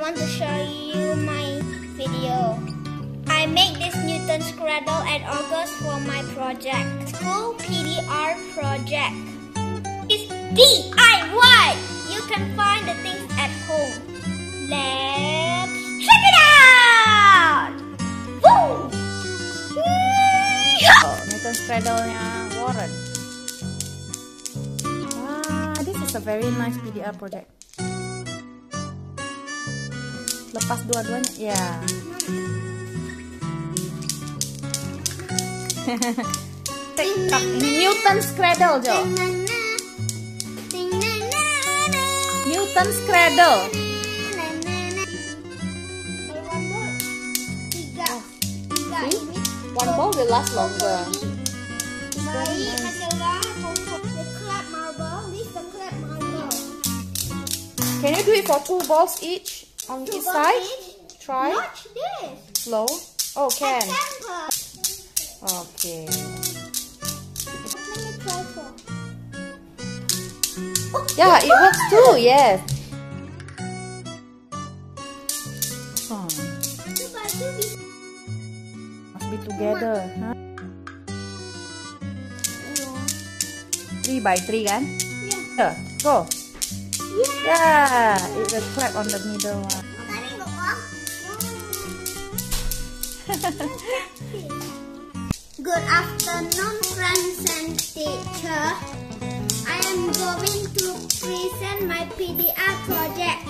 want to show you my video. I made this Newton's cradle and August for my project. School PDR project. It's DIY! You can find the things at home. Let's check it out! Woo! Oh, Newton's cradle-nya Warren. Wah, this is a very nice PDR project. Lepas dua-duanya, ya. TikTok ini Newton's cradle, Jo. Newton's cradle. One ball will last longer. Can you do it for 2 balls each on each side? Try. Watch this. Slow. Oh, can. Example. Okay. Let me try for. Yeah, it works too. Yes. Oh, must be together, huh? 3 by 3 kan? Yeah. Go. Yeah, it will clap on the middle one. Good afternoon, friends and teacher. I am going to present my PDR project.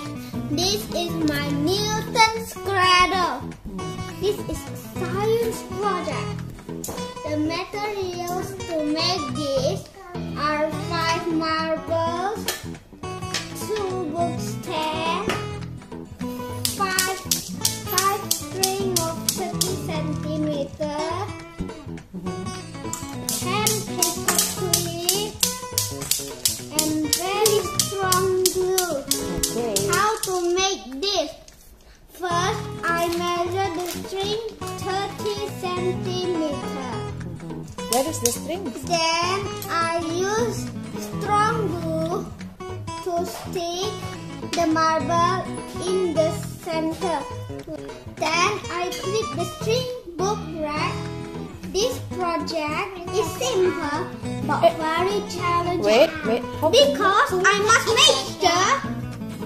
This is my Newton's cradle. This is a science project. The materials to make this are 5 marbles, 2 book stands, 5 string of 30 centimeters, 10 paper clips, and very strong glue. Okay. How to make this? First, I measure the string 30 centimeters. Where is the string? Then I use strong glue to stick the marble in the center. Then I clip the string book rack. This project is simple but very challenging. Wait. Because I must make sure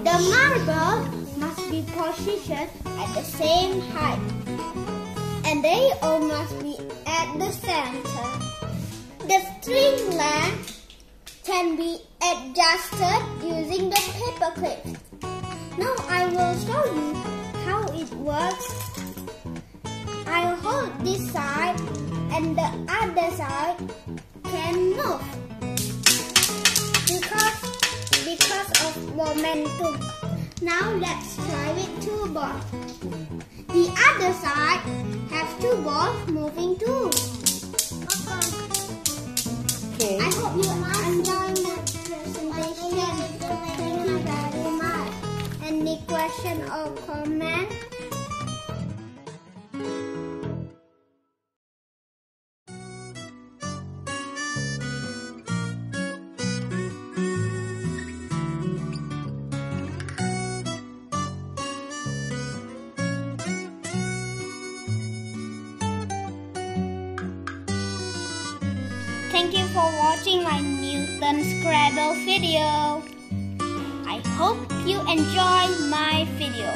the marble must be positioned at the same height. And they all must be at the center. The string length can be adjusted using the paper clips. Now I will show you how it works. I'll hold this side and the other side can move because of momentum. Now let's try with 2 balls. The other side has 2 balls moving too. Okay. I hope you enjoy my presentation. Thank you very much. Any question or comment? Thank you for watching my Newton's cradle video. I hope you enjoy my video.